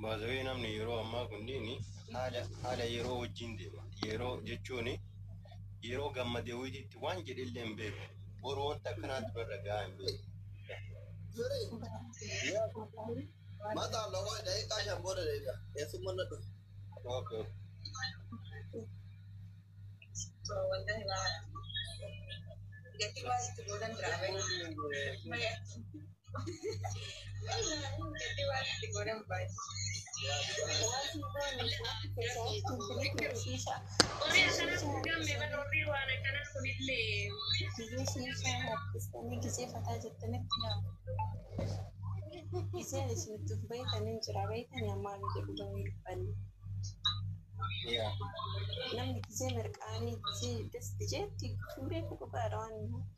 Baazawee namni yeroo ammaa kunniin haala yeroo wajjin deema. Yeroo jechuun yeroo gammadee wayitiitti waan jedhellee hin beeku. Boroo wanta akkanaatti barra gahaa hin beeku. Mata logo dari kasih boleh deh. Ya semua itu. Okay. So wallahi ba gati ba ito bulan grabe. Gati ba ito bulan ba? Ori sana sudah memang ori wana kana kulile. Kisi fata jettani kisi isinitti baytanii jira baytanii amma nuti dhuganii dhufanii. Namni kisee mirqaanii kisee dasti jetti fuudhee dhugaadha waan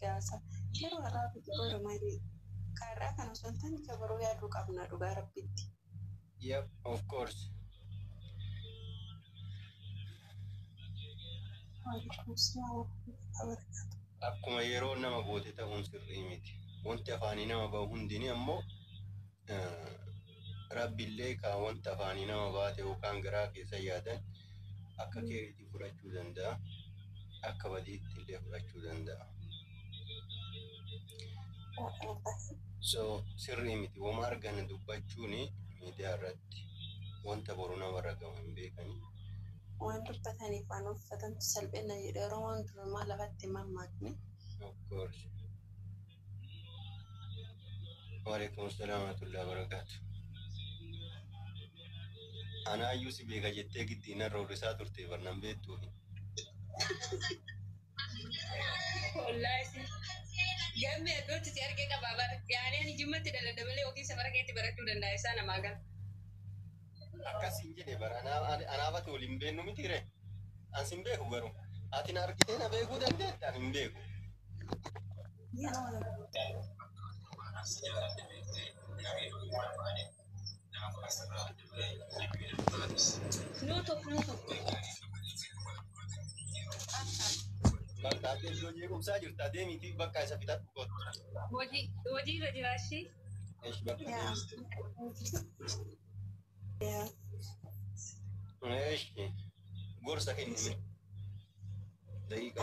gaasa yeroo har'aa biti boora malee kaarraa kana osoo hin taane kabaroo yaaduu qabna dhugaa rabbitti. Yep, of course. Akkuma yeroo nama goote ta'uun sirrii miti. Wanti afaanii nama bahu hundini ammoo rabbiillee kaa wanta afaanii nama baate yookaan garaa keessa yaadan akka keeriitti fudhachuu danda'a. Akka badiitti illee fudhachuu danda'a. So sirrii miti. Wama argan dubbachuun miidiyaa irratti wanta boru namarra gahu hin beekani. Waan dubbataniif waan uffatantu salphina jedhu yeroo waan durumaa lafatti mammaakne. Of course. Waalaikum assalam warahmatullahi wabarakatuh. Ana ayyuu si beeka jettee giddiin irra risaa turte barnan beektuufi. Wallahi gamme addootti si argee qabaa yaani ani jimmatti daladabalee yookiin safara keetti barachuu danda'a isaa namaa gala. Akkasiin jedhe bara anaafati waliin beennu miti ree. Ansi hin beeku garuu. Ati na argitee na beekuu dandeetta ani hin beeku. Nuto. Bakka ati iddoo jeequmsaa jirta adeemiiti bakka isa fixadhu kottu. Hojii irra jiraashii? Eesh bakka. Eesh gorsa kennime. Daqiiqa.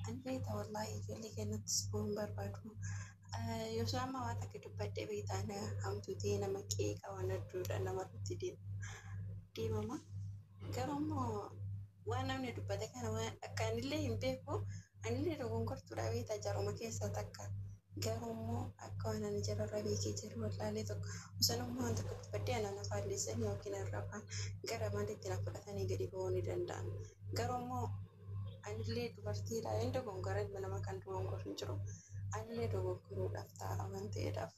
Ani beekta wallaahi ijoollee keenyattis bu'uun barbaadu. Yoo amma waan akka dubbadde beektaan hamtuutee nama qeeqa waan adduudha namarratti deemama. Garuu immoo waan namni dubbate kana waan akka anillee hin beeku anillee dogongortuudha beektaa jaruma keessaa takka. Garuu immoo akka waan ani jararra beekee jiru wallaalee tokko osoo immoo waan tokko dubbadde ana na faalleessanii yookiin arrabaan gara maalitti na fudhatanii gadi ba'uu ni danda'an. Garuu immoo anillee dubartiidha hin dogongora ilma nama kan dogongor hin jiru. Anillee dogoggoruudhaaf ta'a waan ta'eedhaaf.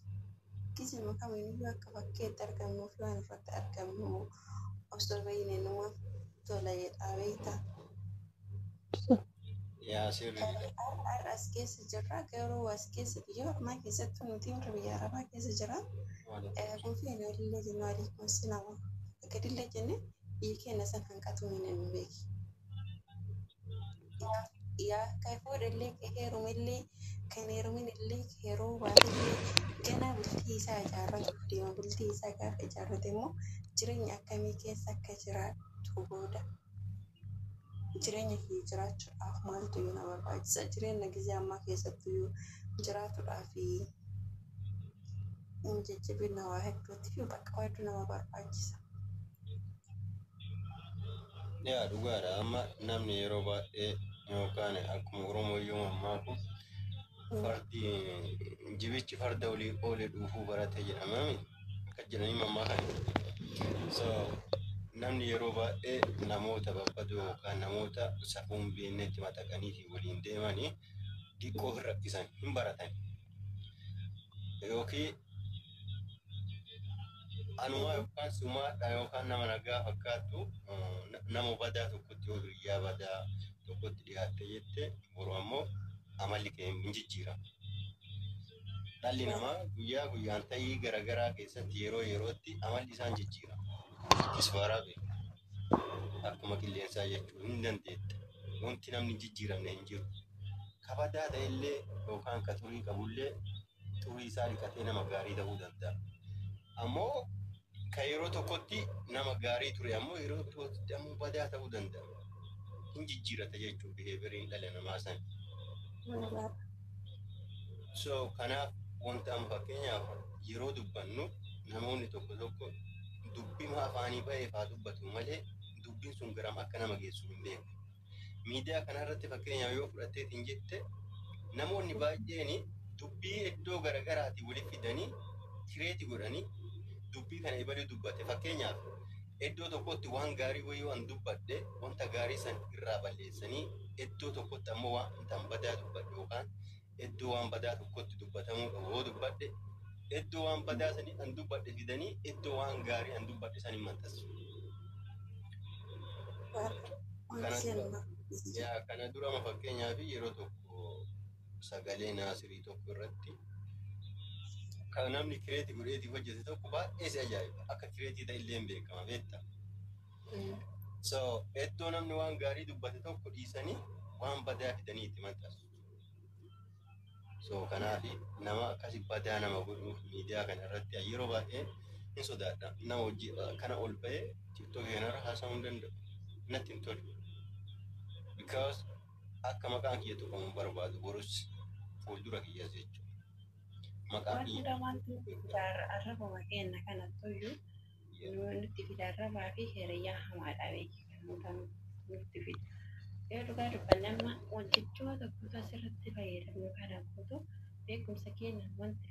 Kisima kamiyyuu akka bakkeetti argamuuf waan irratti argamu osoo baay'inee nama tola jedhaa beektaa. Yaa sirrii. As keessa jirra garuu as keessa biyya ormaa keessatti nuti warra biyya arabaa keessa jira. Kuufii walillee jennu aliikuun sinama. Gadillee jenne biyyi keenya san hanqatu hin beeki. Yaa kan fuudhallee kan heerumallee kan heeruminillee yeroo baatellee ganaa bultii isaa ijaarratu deema. Bultii isaa gaafa ijaarrate immoo jireenya akkamii keessa akka jiraatu booda. Jireenya kee jiraachuudhaaf maaltu yoo nama barbaachisa? Jireenya gizee ammaa keessatti jiraatuudhaaf jajjabina waa hedduutti fi bakka wadduu nama barbaachisa. Yaa dhugaadha amma namni yeroo baay'ee yookaan akkuma Oromoo ammaa kun fardi jibichi farda olii oolee dhuufuu barate jedhamami akka jedhanii mammaa kana. So namni yeroo baay'ee namoota babbadoo yookaan namoota safuun beeknetti maxxaqanii fi waliin deemanii dhiqqoo hin rakkisan hin baratan. Yookiin anuma yookaan sumaadha yookaan nama nagaa fakkaattu nama badaa tokkotti yoo hiriyaa badaa tokkotti dhiyaatte jette boruu ammoo amalli kee hin jijjiiramu. Dhalli namaa guyyaa guyyaan ta'ii garaagaraa keessatti yeroo yerootti amalli isaan jijjiirama. Isfaaraa beeku. Akkuma qilleensaa jechuun hin dandeetta. Wanti namni jijjiiramne hin jiru. Kabadaa ta'ellee yookaan ka turii qabullee xurii isaa dhiqatee nama gaarii ta'uu danda'a. Ammoo kan yeroo tokkotti nama gaarii ture ammoo yeroo tokkotti ammoo badaa ta'uu danda'a. Hin jijjiirata jechuun biheeviriin dhala namaa san. So kanaaf wanta amma fakkeenyaaf yeroo dubbannu namoonni tokko tokko dubbii afaanii ba'ee faa dubbatu malee dubbiin sun garam akka nama geessu hin beeku. Miidiyaa kanarratti fakkeenyaaf yoo fudhatteetiin jette namoonni baay'een dubbii iddoo garaagaraatii walitti fidanii tireeti godhanii dubbii kana ibalee dubbate. Fakkeenyaaf iddoo tokkotti waan gaarii wayii waan dubbadde wanta gaarii san irraa balleessanii iddoo tokkotti ammoo waan badaa dubbadde yookaan iddoo waan badaa tokkotti dubbatamuu qabu yoo dubbadde iddoo waan badaa sanii an dubbadde fidanii iddoo waan gaarii an dubbadde sanii maxxansu. Kana durama fakkeenyaaf yeroo tokko sagalee naasirii tokko irratti kan namni kireetii godheetii hojjete tokko baay'ee si ajaa'iba. Akka kireetii ta'e illee hin beekama beekta. So iddoo namni waan gaarii dubbate tokko dhiisanii waan badaa fidanii itti maxxansu. So kanaaf nama akkasi badaa nama godhuuf miidiyaa kana irratti yeroo baay'ee hin sodaadha. Nama hojii kana ol ba'ee tiktookii kanarra haasa'uu hin danda'u. Natti hin tolu. Because akka maqaan kiyya tuqamu barbaadu borus fuuldura kiyyaas jechuudha. Maqaan kiyya. Wanti arrabama kenna kanattuyyuu nutti fidarrabaa fi heriyyaa hamaadha beekan nutti fida. Yoo dhugaa dubbanne amma wantichoota guutuu asirratti fayyadamnu kana guutuu beekumsa keenya wanti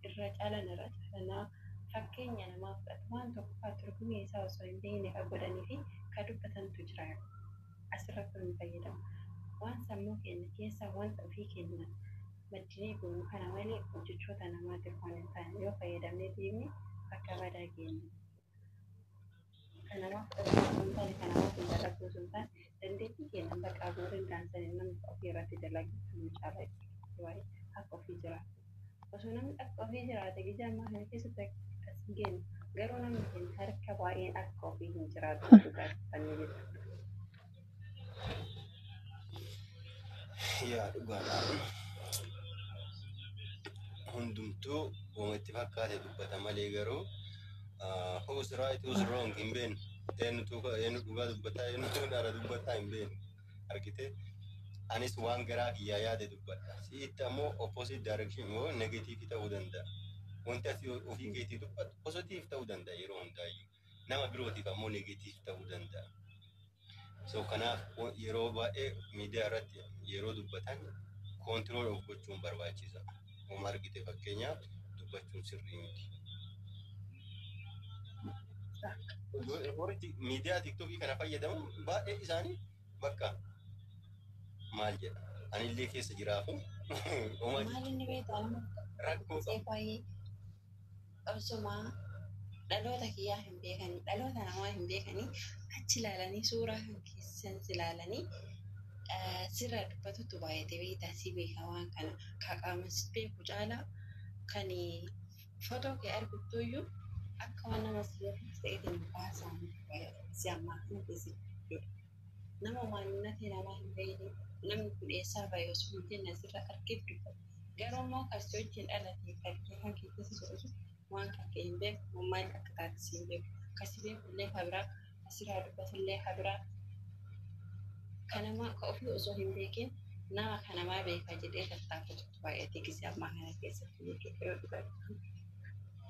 irra caalan irra caalanaa fakkeenya namaa fudhatu waan tokko fa'aa turgumee isaa osoo hin beekne kan godhanii fi kan dubbatantu jira. Asirratti nu fayyadamu. Waan sammuu keenya keessaa wanta ofii keenya maddinee goonu kana malee hojjechoota namaatiif waan hin taane yoo fayyadamnee deemne akka badaa keenya. Kanaaf wantoonni kanaaf hin dalaguu sun taane dandeettii keenya bakka abuuriin daansanii namni ofii irratti dalaguutu nu caala waa'ee akka ofii jiraatu. Osoo namni akka ofii jiraate gija ammaa kana keessatti as geenu garuu namni keenya harka baay'een akka ofii hin jiraatu dhugaafannee jechuudha. Yaa dhugaadha. Hundumtuu wamatti fakkaate dubbata malee garuu who's right who's wrong hin beeknu. Eenyu dhugaa dubbataa eenyu dhaara dubbataa hin beeknu. Argitee anis waan garaa kiyyaa yaade dubbadha. Si'itti ammoo opposite direction yoo negative ta'uu danda'a. Wanti asii ofii keetii dubbatu positive ta'uu danda'a yeroo hundaayyuu. Nama birootiif ammoo negative ta'uu danda'a. So kanaaf yeroo baay'ee miidiyaa irratti yeroo dubbatan control of gochuun barbaachisa. Oma argite fakkeenyaaf dubbachuun sirrii miti. Miidiyaa tiktookii kana fayyadamu baay'ee isaanii bakka maal jedha anillee keessa jiraafu Maalin beekamu rakkoo baay'ee qabsumaa dhaloota kiyyaa hin beekanii dhaloota namaa hin beekanii achi ilaalanii suuraa kan keessan ilaalanii sirra dubbatutu baay'ate beektaa si beeka waan kana kaqaamas beeku caalaa kan footoo kee arguttuyyuu akka waan nama sirriitti ta'eetiin baasaa si ammaa kana keessatti nama waaninatii namaa hin beekne namni kun eessaa baay'ee osoo hin jenne asirra argeef dubbata. Garuu immoo kasii wajjin dhalatee kan keessatti jiru waan kan kee hin beeku maal akka taatisi hin beeku. Kasii beekullee habiraa asirraa dubbatullee habiraa. Kanama ka ofii osoo hin beekin nama kanamaa beekaa jedhee tattaafatu baay'atee gisee ammaa kana keessatti jechuudha yoo dhugatu.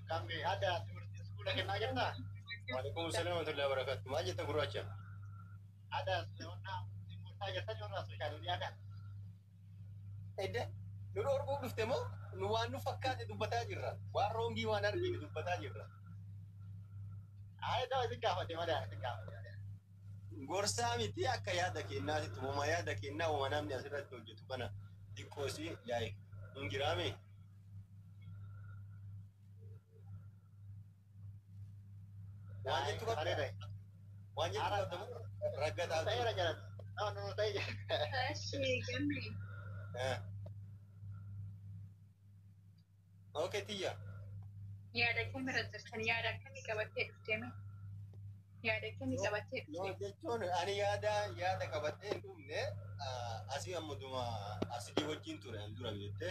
Kami ada sekolah kena kita. Waalaikumsalam warahmatullahi wabarakatuh. Maal jetta gurraacha? Ada seorang timur saja saja orang sosial media kan. Edda nu dhorkuu dhufte moo nu waan nu fakkaate dubbataa jirra. Waan roongii waan argine dubbataa jirra. Ada itu kah pada mana itu kah. Gorsaa miti akka yaada kennaatitti uumama yaada kennaa uumama namni asirratti hojjetu kana xiqqoosii yaa'e hin jiraame. Waan jettu qabda. Waan jettu qabda raggataa. Saya raja. No, saya. Ashi gamne. Okay, Tia. Yaada kamira jirtan yaada kamii qabattee dhuftee yaada kamii qabattee dhuftee Jechuun ani yaada qabattee hin dhufne asii ammuduma asidii wajjin ture an dura beekte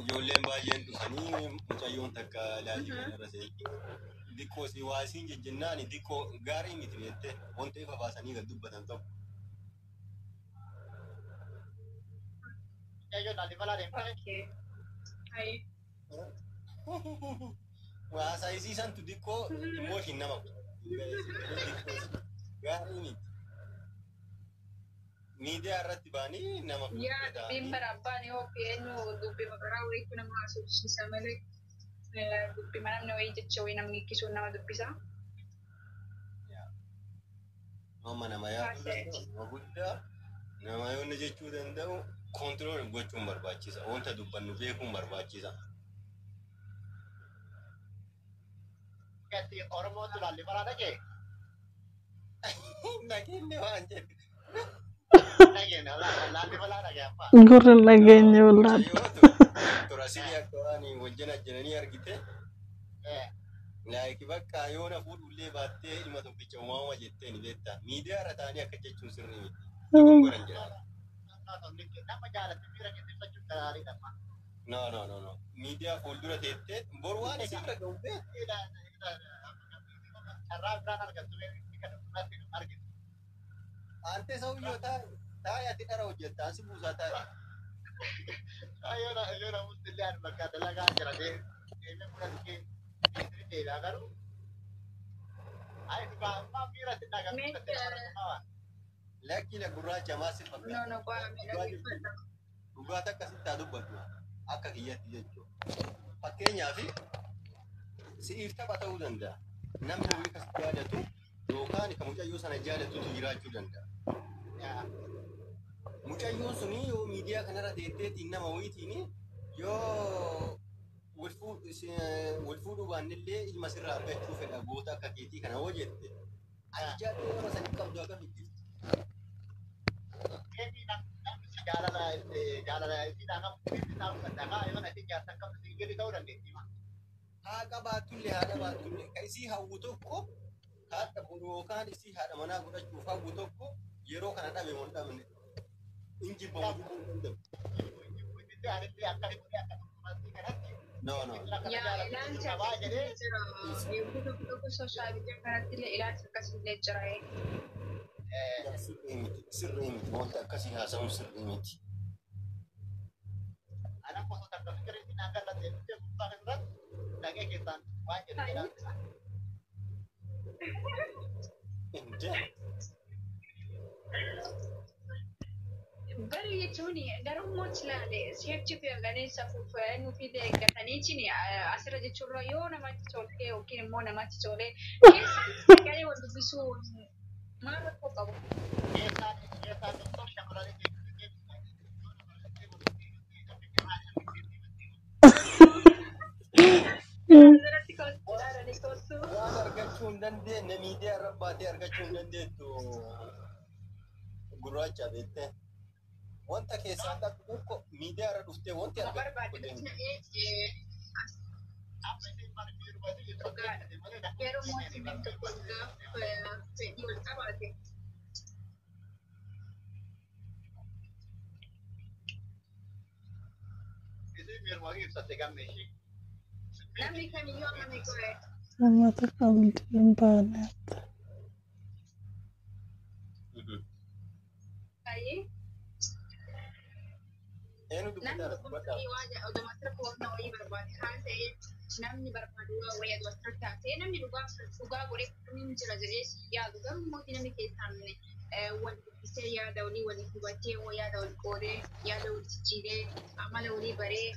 ijoolleen baay'een dhufanii mucayyoon takka ilaalii kanarra seetti. Diqqoo si waasiin jejjennaan diqqoo gaarii miti beektee wanta ifa baasanii gad dubbatan tokko. Waasaa isiisantu diqqoo immoo ishiin nama gaarii miti. Miidiyaa irratti baanii nama yaa dubbiin barabbaan yoo feenu dubbii maqaraa wayii nama haasofsiisa malee dubbii namni wayii jecha wayii namni hiikkisuun nama dubbisa. Amma nama yaaduu danda'u nama guddaa nama yoonni jechuu danda'u koontirool gochuun barbaachisa. Wanta dubbannu beekuun barbaachisa. Oromootu laallibalaa dhaqee? Nageenya waan jedhu. Gurra nageenya wallahi. Turasii akka waan wajjin ajjananii argite. Laayiki bakka yoo na fuudhullee baattee ilma tokkicha uumama jettee ni beekta. Miidiyaa irra taa'anii akka jechuun sirrii miti. Goran jedhama. No. Miidiyaa fuuldura teettee boru waan isirra ga'u beekta. Ante sauyyoo taa'ee ati dhara hojjettaa si buusaa taa'e. Yoo namoonni illee ani bakka dalagaa jira deemee fudhatee deebi'aa garuu ani dhugaa miira si dhagaa. Lakki la gurraacha maas fakkaata. Dhugaata akkasitti haa dubbatu akka kiyyatti jechuudha. Fakkeenyaaf si'iif tapha ta'uu danda'a. Namni wayii akkasitti jaallatu yookaan kan mucayyoo sana jaallatutu jiraachuu danda'a. Mucayyoon suni yoo miidiyaa kanarra deetteetiin nama wayitiin yoo wal fuudhuu baannillee ilma sirraa argachuu fedha goota akka keetii kana hoo jette ati jaallatu nama saniif qabdu akka miti. Haa qabaatullee haadha baatullee kan isii hawwu tokko haadha godhu yookaan isii haadha manaa godhachuuf hawwu tokko yeroo kana dhabe moo dhabne inji bawwuu danda'u. No. Yaa ilaalcha jira. Yoo tokko sooshaal miidiyaa kanatti illee ilaalcha akkasiillee jira. Sirrii miti wanta akkasii haasa'uun sirrii miti. Bari jechuun garummoo ilaale si'achi filatanii safuuf nuufii eeggatanii asirra jechuurra yoo namatti tolee yookiin immoo namatti tolee keessa garee wal dubbisuu maal rakkoo qabu? Waan argachuu hin dandeenye miidiyaa irra baatee argachuu hin dandeettu gurraacha beektee. Wanta keessaa qabu tokko miidiyaa irra dhuftee wanti argachuu yeroo mootummaan tokko fedhii wal qabaate. Namni kamiyyuu amane gore. Namata qabdi hin baaneetta. Baay'ee. Namni tokkummaa odomaatira foorna wayii barbaade haa ta'e namni barbaadu wayii adomaatira taatee namni dhugaa godhee kunniin jira jedhee yaadu garuu mootii namni keessaan wal dubbisee yaada walii walii hubatee yaada wal qoodee yaada wal jijjiiree amala walii baree